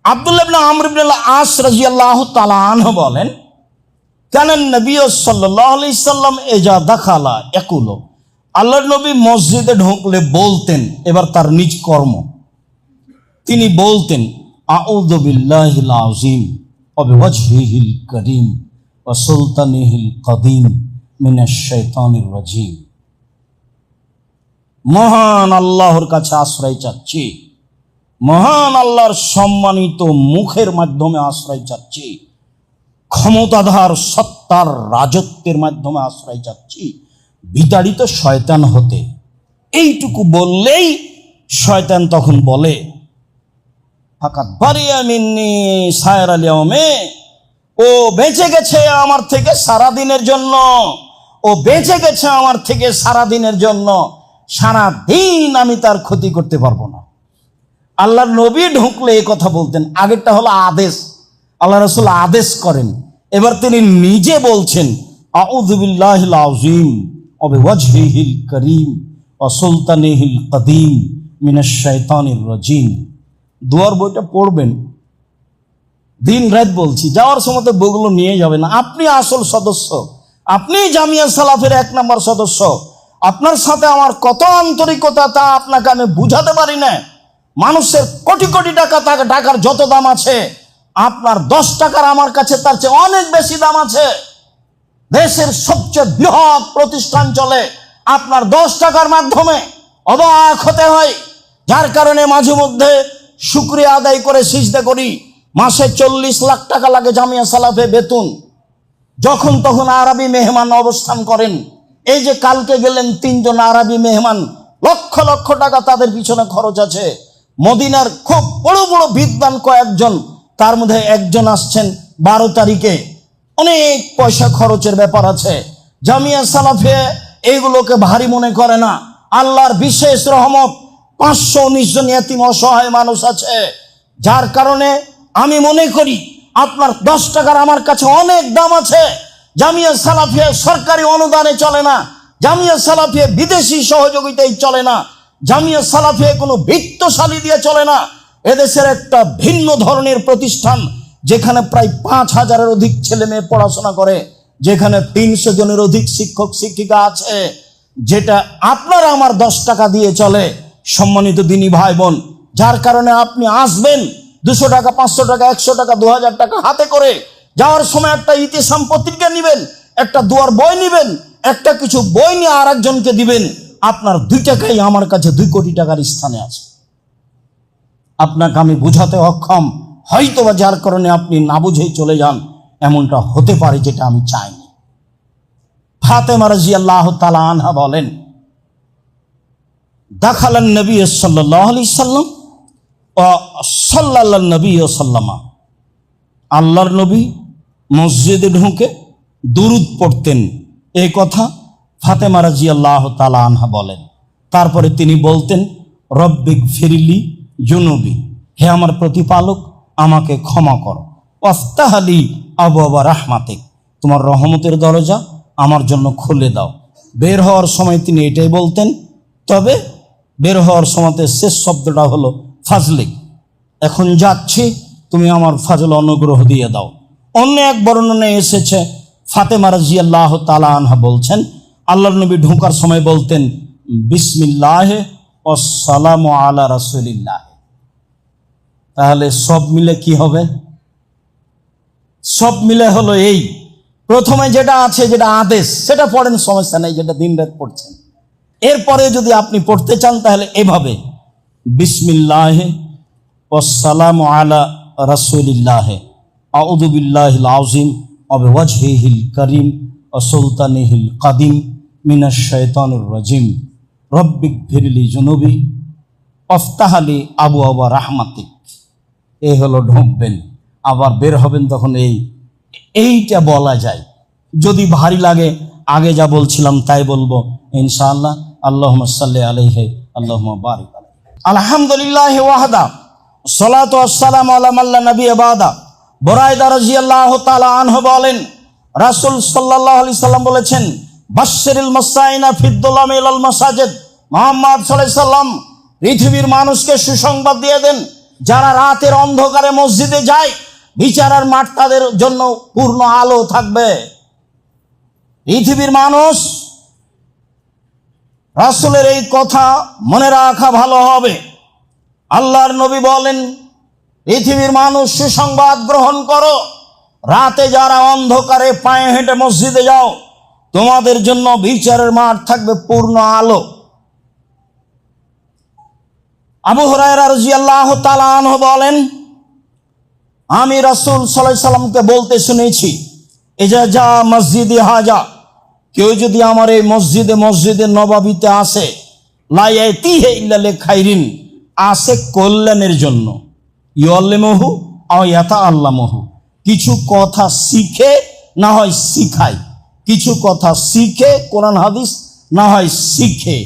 আব্দুল্লাহ ইবনে আমর ইবনে আস রাদিয়াল্লাহু তাআলা আনহু বলেন, কানান নবী সাল্লাল্লাহু আলাইহি সাল্লাম ইজা দাখালা ইয়াকুলু, আল্লাহর নবী মসজিদে ঢুকলে বলতেন, এবার তার নিজ কর্ম, তিনি বলতেন আউযু বিল্লাহিল আযীম ওয়া বিওয়াজহিহিল কারীম ওয়া সুলতানিহিল কাদীম মিনাশ শাইতানির রাজীম। মহান আল্লাহর কাছে আশ্রয় চাচ্ছি, মহান আল্লাহর সম্মানিত মুখের মাধ্যমে আশ্রয় চাচ্ছি, ক্ষমতাধর সত্তার রাজত্বের মাধ্যমে আশ্রয় চাচ্ছি বিতাড়িত শয়তান হতে। এইটুকু বললেই শয়তান তখন বলে, ফাকাত বারিয়া মিন্নি সায়রাল ইয়াউমে, ও বেঁচে গেছে আমার থেকে সারাদিনের জন্য, ও বেঁচে গেছে আমার থেকে সারাদিনের জন্য, সারা দিন আমি তার ক্ষতি করতে পারবো না। আল্লাহর নবী ঢুকলে এই কথা বলতেন। আগেরটা হলো আদেশ, আল্লাহ রাসূল আদেশ করেন, এবার তিনি নিজে বলছেন আউযু বিল্লাহিল আযীম ওয়া বিওয়াজহিহিল কারীম ওয়া সুলতানিহিল কাদীম মিনাশ শাইতানির রাজীম। দুয়ার বইটা পড়বেন, দিন রাত বলছি, যাওয়ার সময় তো বইগুলো নিয়ে যাবেন। আপনি আসল সদস্য, আপনি জামিয়া সালাফের 1 নম্বর সদস্য। আপনার সাথে আমার কত আন্তরিকতা তা আপনাকে আমি বুঝাতে পারি না। মানুষের কোটি কোটি টাকা, টাকার যত দাম আছে, আপনার 10 টাকার আমার কাছে তার চেয়ে অনেক বেশি দাম আছে। দেশের সবচেয়ে বৃহৎ প্রতিষ্ঠান চলে আপনার 10 টাকার মাধ্যমে, অবাক হতে হয়। যার কারণে মাঝে মধ্যে শুকরিয়া আদায় করে সিজদা করি। মাসে 40 লাখ টাকা লাগে জামিয়া সালাফে বেতন। যখন তখন আরবি মেহমান অবস্থান করেন। এই যে কালকে গেলেন 3 জন আরবি মেহমান, লক্ষ লক্ষ টাকা তাদের পিছনে খরচ আছে। মদিনার খুব বড় বড় বিদ্বান কয়েকজন, তার মধ্যে একজন আসছেন 12 তারিখে, অনেক পয়সা খরচের ব্যাপার আছে। জামিয়া সালাফিয়া এইগুলোকে ভারী মনে করে না। আল্লাহর বিশেষ রহমত, 519 জন ইয়েতিম অসহায় মানুষ আছে, যার কারণে আমি মনে করি আপনার 10 টাকার আমার কাছে অনেক দাম আছে। জামিয়া সালাফিয়া সরকারি অনুদানে চলে না, জামিয়া সালাফিয়া বিদেশি সহযোগিতায় চলে না, জামিয়া সালাফিয়া কোনো বিত্তশালী দিয়ে চলে না। এদেশের একটা ভিন্ন ধরনের প্রতিষ্ঠান, যেখানে প্রায় 5000-এর অধিক ছেলে মেয়ে পড়াশোনা করে, যেখানে 300 জনের অধিক শিক্ষক শিক্ষিকা আছে, যেটা আপনারা আমার 10 টাকা দিয়ে চলে। সম্মানিত দিনী ভাই বোন, যার কারণে আপনি আসবেন 200 টাকা, 500 টাকা, 100 টাকা, 2000 টাকা হাতে করে, যাওয়ার সময় একটা ইতিসাম পত্রিকা নিবেন, একটা দুয়ার বই নিবেন, একটা কিছু বই নিয়ে আর একজনকে দিবেন। আপনার 2 টাকাই আমার কাছে 2 কোটি টাকার স্থানে আছে। আপনাকে আমি বুঝাতে অক্ষম, হয়তোবা যার কারণে আপনি না বুঝেই চলে যান, এমনটা হতে পারে, যেটা আমি চাইনি। ফাতেমা রাদিয়াল্লাহু তাআলা আনহা বলেন, দাখালান নবী সাল্লাল্লাহু আলাইহি সাল্লাম ও সাল্লাল্লাহু নবী সাল্লামা, আল্লাহর নবী মসজিদে ঢুকে দুরূদ পড়তেন। এই কথা ফাতেমা রাদিয়াল্লাহু তাআলা আনহা বলেন। তারপরে তিনি বলতেন, রব্বিক ফিরলি জুনুবি, হে আমার প্রতিপালক, আমাকে ক্ষমা করো। ওয়াফতাহলি আবওয়াবা রাহমাতিক, তোমার রহমতের দরজা আমার জন্য খুলে দাও। বের হওয়ার সময় তিনি এটাই বলতেন। তবে বের হওয়ার সময়তে শেষ শব্দটা হলো ফাজলিক, এখন যাচ্ছি, তুমি আমার ফাজল অনুগ্রহ দিয়ে দাও। অন্য এক বর্ণনায় এসেছে, ফাতেমা রাদিয়াল্লাহু তাআলা আনহা বলছেন, আল্লাহর নবী ঢোকার সময় বলতেন, বিসমিল্লাহে ওয়াসসালামু আলা রাসূলিল্লাহ। তাহলে সব মিলে কি হবে? সব মিলে হলো এই, প্রথমে যেটা আছে, যেটা আদেশ, সেটা পড়েন, সমস্যা নেই, যেটা দিন রাত পড়ছেন। এরপরে যদি আপনি পড়তে চান তাহলে এভাবে, বিসমিল্লাহে ওয়াসসালামু আলা রাসূলিল্লাহ, আউযু বিল্লাহিল আযীম ওয়া বিওয়াজহিহিল কারীম ওয়া সুলতানিহিল কাদিম মিনাশ শাইতানির রাজীম, রব্বিক ফিরলি জুনুবি ওয়াফতাহলি আবওয়াবা রাহমাতিক। এই হলো ঢুকবেন, আবার বের হবেন তখন এইটা বলা যায়। যদি ভারী লাগে, আগে যা বলছিলাম তাই বলবো ইনশাআল্লাহ। আল্লাহুম্মা সাল্লি আলাইহি আল্লাহুম্মা বারিক আলাইহি। আলহামদুলিল্লাহি ওয়াহদা, সালাতু ওয়াসসালামু আলা মান লা নাবিয়্যা বাদা। বুরায়দা রাদিয়াল্লাহু তাআলা আনহু বলেন, রাসূল সাল্লাল্লাহু আলাইহি সাল্লাম বলেছেন, বাশশিরিল মুসাইনা ফিদ দুলামি ইলাল মাসাজিদ। মুহাম্মদ সাল্লাল্লাহু আলাইহি সাল্লাম পৃথিবীর মানুষকে সুসংবাদ দিয়ে দেন, যারা রাতের অন্ধকারে মসজিদে যায়, বিচারের মাঠ তাদের জন্য পূর্ণ আলো থাকবে। পৃথিবীর মানুষ, রাসূলের এই কথা মনে রাখা ভালো হবে। আল্লাহর নবী বলেন, পৃথিবীর মানুষ সুসংবাদ গ্রহণ করো, রাতে যারা অন্ধকারে পায়ে হেঁটে মসজিদে যাও, তোমাদের জন্য বিচারের মাঠ থাকবে পূর্ণ আলো। আবু হুরায়রা রাদিয়াল্লাহু তাআলা আনহু বলেন, আমি রাসূল সাল্লাল্লাহু আলাইহি সাল্লামকে বলতে শুনেছি, ইজা যা মসজিদে হাজা, কেউ যদি আমার এই মসজিদে নববীতে আসে, লা ইয়াতিহি ইল্লা লিখাইরিন, আসে কল্যাণের জন্য, ইউআল্লিমুহু আও ইয়াতাআল্লামুহু, কিছু কথা শিখে না হয় শিখায়, কিছু কথা শিখে কোরআন হাদিস না হয় শিখে।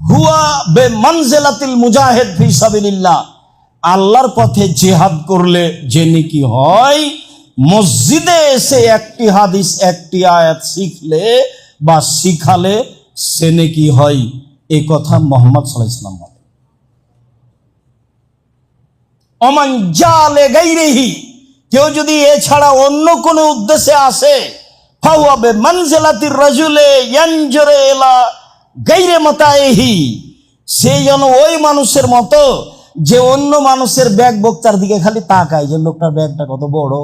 হুয়া বে মানজিলাতিল মুজাহিদ ফি সাবিলিল্লাহ, আল্লাহর পথে জিহাদ করলে যে নেকি হয়, মসজিদে এসে একটি হাদিস, একটি আয়াত শিখলে বা শিখালে সে নেকি হয়। এই কথা মুহাম্মদ সাল্লাল্লাহু আলাইহি ওয়াসাল্লাম বলেন। ওমান জালে গায়রিহি, কেউ যদি এছাড়া অন্য কোনো উদ্দেশ্যে আসে, ফাহুয়া বে মানজিলাতির রাজুলে ইয়ানজুরু ইলা গায়রি মাতাইহি, সে যেন ওই মানুষের মতো যে অন্য মানুষের ব্যাগ বক্তার দিকে খালি তাকায়, যে লোকটার ব্যাগটা কত বড়,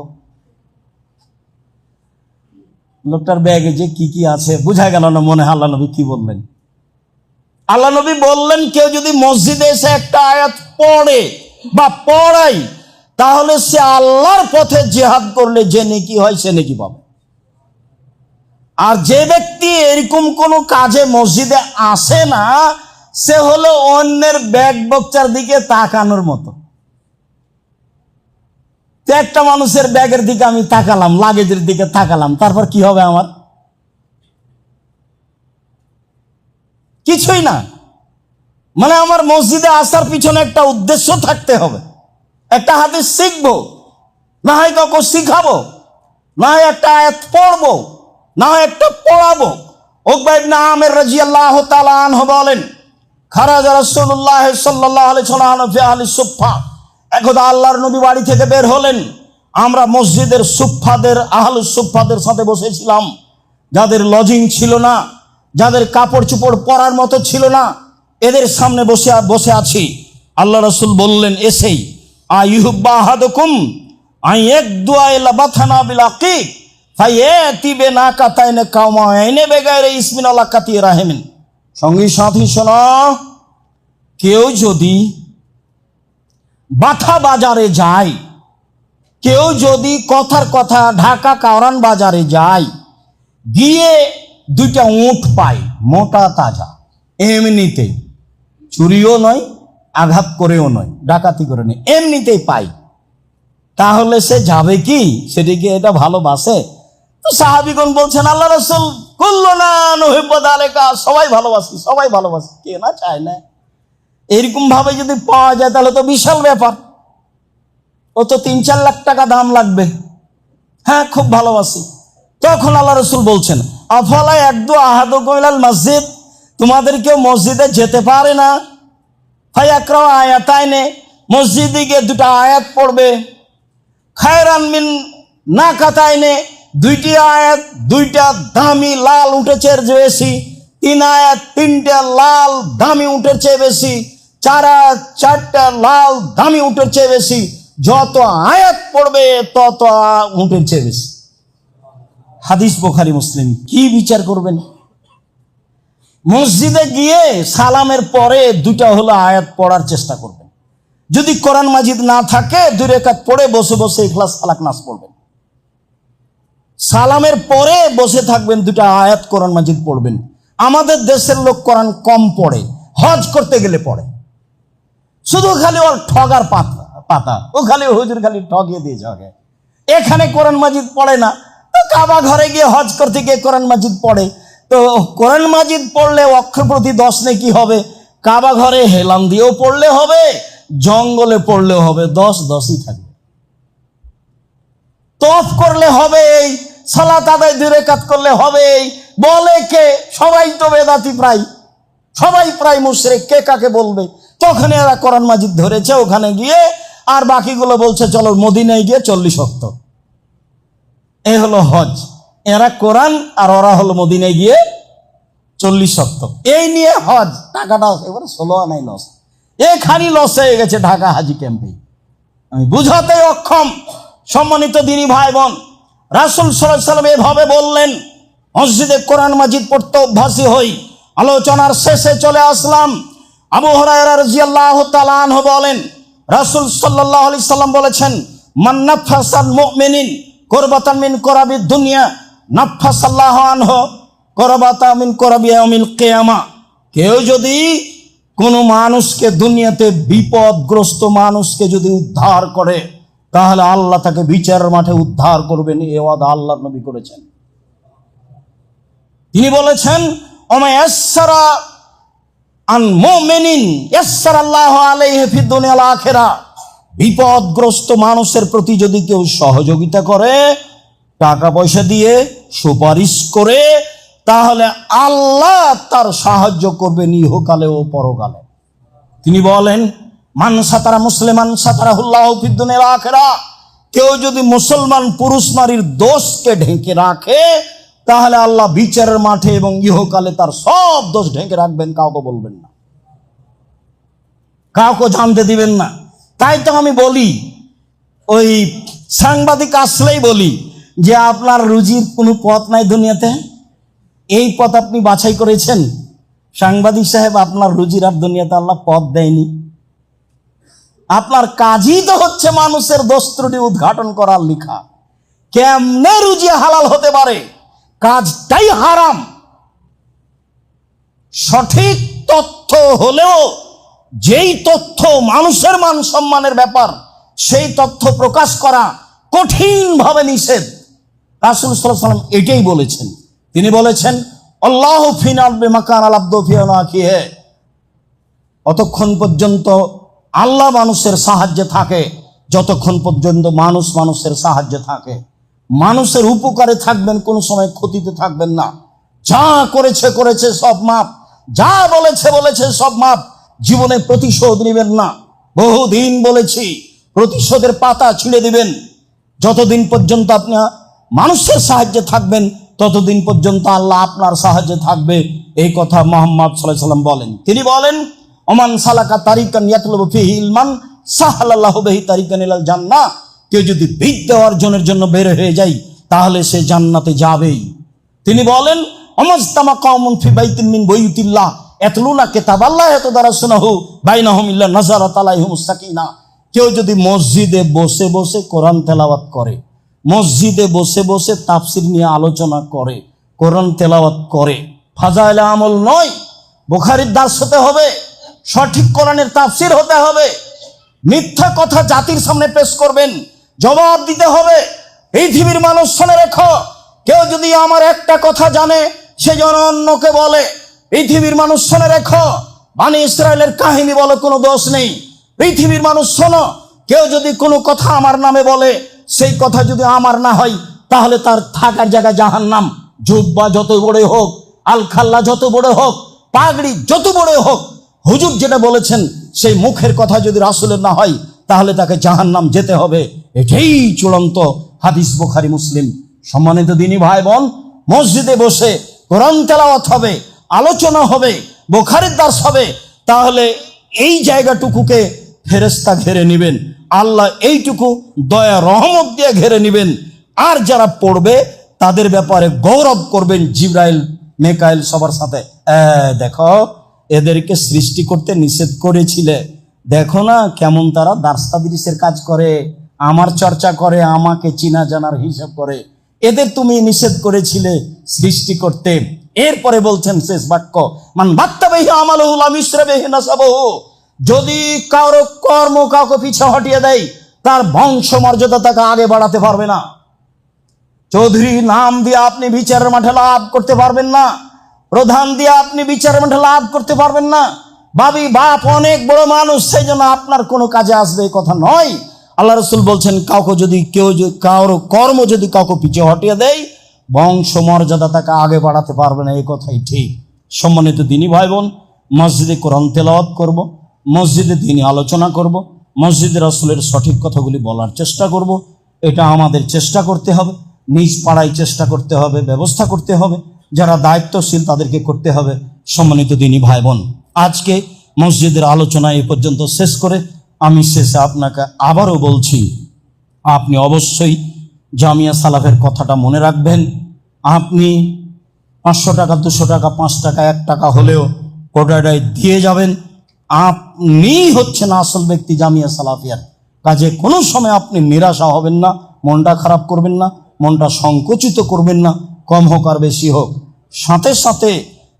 লোকটার ব্যাগে যে কি কি আছে, বোঝা গেল না মনে হয় আল্লাহ নবী কি বললেন। আল্লাহ নবী বললেন, কেউ যদি মসজিদে এসে একটা আয়াত পড়ে বা পড়ায়, তাহলে সে আল্লাহর পথে জিহাদ করলে যে নেকি হয় সে নেকি পাবে। আর যে ব্যক্তি এরকম কোনো কাজে মসজিদে আসে না, সে হলো অন্যের ব্যাগ বক্তার দিকে তাকানোর মতো। একটা মানুষের ব্যাগের দিকে আমি তাকালাম, লাগেজের দিকে তাকালাম, তারপর কি হবে আমার? কিছুই না। মানে আমার মসজিদে আসার পিছনে একটা উদ্দেশ্য থাকতে হবে, একটা হাদিস শিখবো, না হয় কাউকে শিখাবো, না হয় একটা আয়াত পড়বো, না হয় একটা পড়াবো। উকবা ইবনে আমির রাদিয়াল্লাহু তাআলা আনহু বলেন, খারাজা রাসূলুল্লাহ সাল্লাল্লাহু আলাইহি ওয়াসাল্লাম ফি আহলি সুফফা, একদা আল্লাহর নবী বাড়ি থেকে বের হলেন, আমরা মসজিদের সুফফাদের, আহলুস সুফফাদের সাথে বসেছিলাম, যাদের লজিং ছিল না, যাদের কাপড় চোপড় পরার মতো ছিল না, এদের সামনে বসে আছি। আল্লাহ রাসূল বললেন, এসেই আইয়ুহব্বা আহাদুকুম আইয়াকদুআ ইলা বাথানা বিল আকিক ফায়াতি বিনাকাতাইন কাওমাইনে বেগাইরে ইসমিন আলাকাতি রাহিমিন। সঙ্গী সাথী শোনো, কেউ যদি বাথা বাজারে যায়, কেউ যদি কথার কথা ঢাকা কাওরান বাজারে যায়, গিয়ে দুইটা উট পায়, মোটা তাজা, এমনিতেই, চুরিও নয়, আঘাত করেও নয়, ডাকাতি করে নয়, এমনিতেই পায়, তাহলে সে যাবে কি? সেটিকে এটা ভালোবাসে? তো সাহাবীগণ বলছেন, আল্লাহ রাসূল কুল্লুনা নুহিব্বু যালিকা, সবাই ভালোবাসি, সবাই ভালোবাসি, কে না চায় না? এরকম ভাবে যদি পাওয়া যায় তাহলে তো বিশাল ব্যাপার, ও তো 3-4 লাখ টাকা দাম লাগবে। হ্যাঁ, খুব ভালোবাসি। তখন আল্লাহ রাসূল বলছেন, আফালা ইয়াকদু আহাদুকুম ইলাল মসজিদ, তোমাদের কেউ মসজিদে যেতে পারে না? ফায়াকরা আয়াতাইনে, মসজিদে গিয়ে দুটা আয়াত পড়বে, খায়রান মিন নাকাতাইনে, দুইটি আয়াত, দুইটা দামি লাল উটের চেয়ে বেশি, 3 আয়াত 3টা লাল দামি উটের চেয়ে বেশি, 4 আয়াত 4টা লাল দামি উটের চেয়ে বেশি, যত আয়াত পড়বে তত উটের চেয়ে বেশি। হাদিস বুখারী মুসলিম। কি বিচার করবেন? মসজিদে গিয়ে সালামের পরে দুটা হলো আয়াত পড়ার চেষ্টা করবেন। যদি কোরআন মাজিদ না থাকে 2 রাকাত পড়ে বসে বসে ইখলাস ফালাক নাস পড়বেন। সালামের পরে বসে থাকবেন, দুটা আয়াত কোরআন মাজিদ পড়বেন। আমাদের দেশের লোক কোরআন কম পড়ে, হজ করতে গেলে পড়ে, শুধু খালি ওর ঠগার পাতা, ও খালি হুজুর খালি ঠগিয়ে দিয়ে যাবে, এখানে কোরআন মাজিদ পড়ে না। তো কাবা ঘরে গিয়ে হজ করতে গিয়ে কোরআন মাজিদ পড়ে, তো কোরআন মাজিদ পড়লে অক্ষর প্রতি 10 নেকি হবে, কাবা ঘরে হেলান দিয়েও পড়লে হবে, জঙ্গলে পড়লেও হবে, 10-10ই থাকবে। তওয়াফ করলে হবে, সালাত আদায় 2 রাকাত করলে হবে, বলে কে? সবাই তো বেদাতি, সবাই প্রায় মুশরিক, কে কাকে বলবে? তখন এরা কোরআন মাজিদ ধরেছে ওখানে গিয়ে, আর বাকিগুলো বলছে চলো মদিনায় গিয়ে 40 ওয়াক্ত। এই হলো হজ। এরা কোরআন আর ওরা হলো মদিনায় গিয়ে 40 ওয়াক্ত। এই নিয়ে হজ, টাকাটা এবারে 16 আনাই লস, এখানি লস হয়ে গেছে ঢাকা হাজি ক্যাম্পে। আমি বুঝাতে অক্ষম। সম্মানিত দিনী ভাই বোন, রাসূল সাল্লাল্লাহু আলাইহি ওয়াসাল্লাম এভাবে বললেন, মসজিদে কোরআন মাজিদ পড়তে অভ্যাসী হই। আলোচনার শেষে চলে আসলাম। আবু হুরায়রা রাদিয়াল্লাহু তাআলা আনহু বলেন, রাসূল সাল্লাল্লাহু আলাইহি ওয়াসাল্লাম বলেছেন, মান নাফাসাল মুমিনিন কুরবাতান মিন কুরাবিদ দুনিয়া নাফাসাল্লাহু আনহু কুরবাতান মিন কুরাবি ইয়াউমিল কিয়ামা। কেউ যদি কোনো মানুষকে, দুনিয়াতে বিপদগ্রস্ত মানুষকে যদি উদ্ধার করে, তাহলে আল্লাহ তাকে বিচারের মাঠে উদ্ধার করবেন। এ ওয়াদা আল্লাহর নবী করেছেন। তিনি বলেছেন, ওমা ইয়াসসারা আন মুমিনিন ইয়াসসারাল্লাহু আলাইহি ফিদ দুনিয়া ওয়াল আখিরা। বিপদগ্রস্ত মানুষের প্রতি যদি কেউ সহযোগিতা করে, টাকা পয়সা দিয়ে, সুপারিশ করে, তাহলে আল্লাহ তার সাহায্য করবেন ইহকালে ও পরকালে। তিনি বলেন, মান সাতারা মুসলিমান সাতারাহুল্লাহু ফিদ দুনিয়া ওয়াল আখিরা। কেউ যদি মুসলমান পুরুষ নারীর দোষকে ঢেকে রাখে, তাহলে আল্লাহ বিচারের মাঠে এবং ইহকালে তার সব দোষ ঢেকে রাখবেন, কাউকে বলবেন না, কাউকে জানতে দিবেন না। তাই তো আমি বলি, ওই সাংবাদিক আসলেই বলি যে আপনার রুজির কোনো পথ নাই দুনিয়াতে, এই পথ আপনি বাছাই করেছেন। সাংবাদিক সাহেব, আপনার রুজির আর দুনিয়াতে আল্লাহ পথ দেয়নি। আপনার কাজই তো হচ্ছে মানুষের দোষ ত্রুটি উদ্ঘাটন করার লেখা। কেমনে রুজি হালাল হতে পারে? কাজটাই হারাম। সঠিক তথ্য হলেও যেই তথ্য মানুষের মান সম্মানের ব্যাপার, সেই তথ্য প্রকাশ করা কঠিনভাবে নিষেধ। রাসূল সাল্লাল্লাহু আলাইহি ওয়াসাল্লাম এটাই বলেছেন। তিনি বলেছেন, আল্লাহ ফিনাল বেমাকান আলাব্দু ফিয়ানা কিহে, অতক্ষণ পর্যন্ত আল্লাহ মানুষের সাহায্যে থাকে যতক্ষণ পর্যন্ত মানুষ মানুষের সাহায্যে থাকে। মানুষের উপকারে থাকবেন, কোনো সময় ক্ষতিতে থাকবেন না। যা করেছে করেছে সব মাপ, যা বলেছে বলেছে সব মাপ। জীবনে প্রতিশোধ নেবেন না। বহুদিন বলেছি, প্রতিশোধের পাতা ছিঁড়ে দিবেন। যতদিন পর্যন্ত আপনি মানুষের সাহায্যে থাকবেন ততদিন পর্যন্ত আল্লাহ আপনার সাহায্যে থাকবে। এই কথা মুহাম্মদ সাল্লাল্লাহু আলাইহি ওয়াসাল্লাম বলেন। তিনি বলেন, ওমান সালাকা তারিকান ইয়াতলুবু ফিহি ইলমান সাহালাল্লাহু বিহি তারিকান ইলাল জান্নাহ। কেউ যদি বিদ্যা অর্জনের জন্য বের হয়ে যায় তাহলে সে জান্নাতে যাবেই। তিনি বলেন, আমাজতামা কওমুন ফি বাইতিন মিন বুয়ুতিল্লাহ ইয়াতলুনা কিতাবাল্লাহ ইয়াতাদারাসুনাহু বাইনাহুম ইল্লা নাযারাত আলাইহিমুস সাকিনাহ। কেউ যদি মসজিদে বসে বসে কোরআন তেলাওয়াত করে, মসজিদে বসে বসে তাফসির নিয়ে আলোচনা করে, কোরআন তেলাওয়াত করে, ফাজাইলে আমল নয়। বুখারীর দার্স হতে হবে, সঠিক কোরআনের তাফসির হতে হবে। মিথ্যা কথা জাতির সামনে পেশ করবেন, জবাব দিতে হবে। পৃথিবীর মানুষ শুনে রেখো, কেউ যদি আমার একটা কথা জানে সে যেন অন্যকে বলে। পৃথিবীর মানুষ শুনে রেখো, বনি ইসরায়েলের কাহিনী বলে কোনো দোষ নেই। পৃথিবীর মানুষ শোনো, কেউ যদি কোনো কথা আমার নামে বলে, সেই কথা যদি আমার না হয় তাহলে তার থাকার জায়গা জাহান্নাম। জুব্বা যত বড় হোক, আলখাল্লা যত বড় হোক, পাগড়ি যত বড় হোক, হুজুর যেটা বলেছেন সেই মুখের কথা যদি রাসূলের না হয় তাহলে তাকে জাহান্নাম যেতে হবে। এটাই চূড়ান্ত হাদিস, বুখারী মুসলিম। সম্মানিত দিনী ভাই বোন, মসজিদে বসে কোরআন তেলাওয়াত হবে, আলোচনা হবে, বুখারীর দার্স হবে, তাহলে এই জায়গাটুকুকে ফেরেশতা ঘিরে নেবেন। আল্লাহ এইটুকু দয়া রহমত দিয়ে ঘিরে নেবেন। আর যারা পড়বে তাদের ব্যাপারে গৌরব করবেন জিবরাইল, মিকাইল সবার সাথে। দেখো, এদেরকে সৃষ্টি করতে নিষেধ করেছিলে, দেখো না কেমন তারা দার্স তাদরিসের কাজ করে, আমার চর্চা করে, আমাকে চিনা জানার হিসাব করে। এদের তুমি নিষেধ করেছিলে সৃষ্টি করতে। এরপরে বলছেন শেষ বাক্য, মান বাত্তাবিহি আমালুহু লাম ইসরাবিহি নাসাবুহু। যদি কারো কর্ম কাউকে পিছে হটিয়ে দেয়, তার বংশ মর্যাদা তাকে আগে বাড়াতে পারবে না। চৌধুরী নাম দিয়ে আপনি বিচারের মাঠে লাভ করতে পারবেন না, প্রধান দিয়ে আপনি বিচারের মাঠে লাভ করতে পারবেন না। ভাবি বাপ অনেক বড় মানুষ, সেই জন্য আপনার কোনো কাজে আসবে এই কথা নয়। আল্লাহ রাসূল বলছেন, কাউকে যদি কারো কর্ম যদি কাউকে পিছে হটিয়ে দেয়, বংশ মর্যাদা তাকে আগে বাড়াতে পারবে না। এই কথাই ঠিক। সম্মানিত দিনী ভাই বোন, মসজিদে কোরআন তেলাওয়াত করব, মসজিদে দিনী আলোচনা করব, মসজিদে রাসূলের সঠিক কথাগুলি বলার চেষ্টা করব। এটা আমাদের চেষ্টা করতে হবে, নিজ পাড়ায় চেষ্টা করতে হবে, ব্যবস্থা করতে হবে। যারা দায়িত্বশীল তাদেরকে করতে হবে। সম্মানিত দিনী ভাই বোন, আজকে মসজিদের আলোচনা এই পর্যন্ত শেষ করে আমি শেষে আপনাকে আবারও বলছি, আপনি অবশ্যই জামিয়া সালাফের কথাটা মনে রাখবেন। আপনি 500 টাকা, 200 টাকা, 5 টাকা, 1 টাকা হলেও কোটাটায় দিয়ে যাবেন। আপনি হচ্ছেন আসল ব্যক্তি জামিয়া সালাফিয়ার। কাজে কোনো সময় আপনি নিরাশা হবেন না, মনটা খারাপ করবেন না, মনটা সংকুচিত করবেন না, কম হোক আর বেশি হোক। সাথে সাথে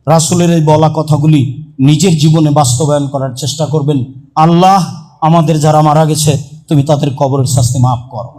রাসূলের এই বলা কথাগুলি নিজের জীবনে বাস্তবায়ন করার চেষ্টা করবেন। আল্লাহ আমাদের যারা মারা গেছে তুমি তাদের কবরের শাস্তি মাফ করো।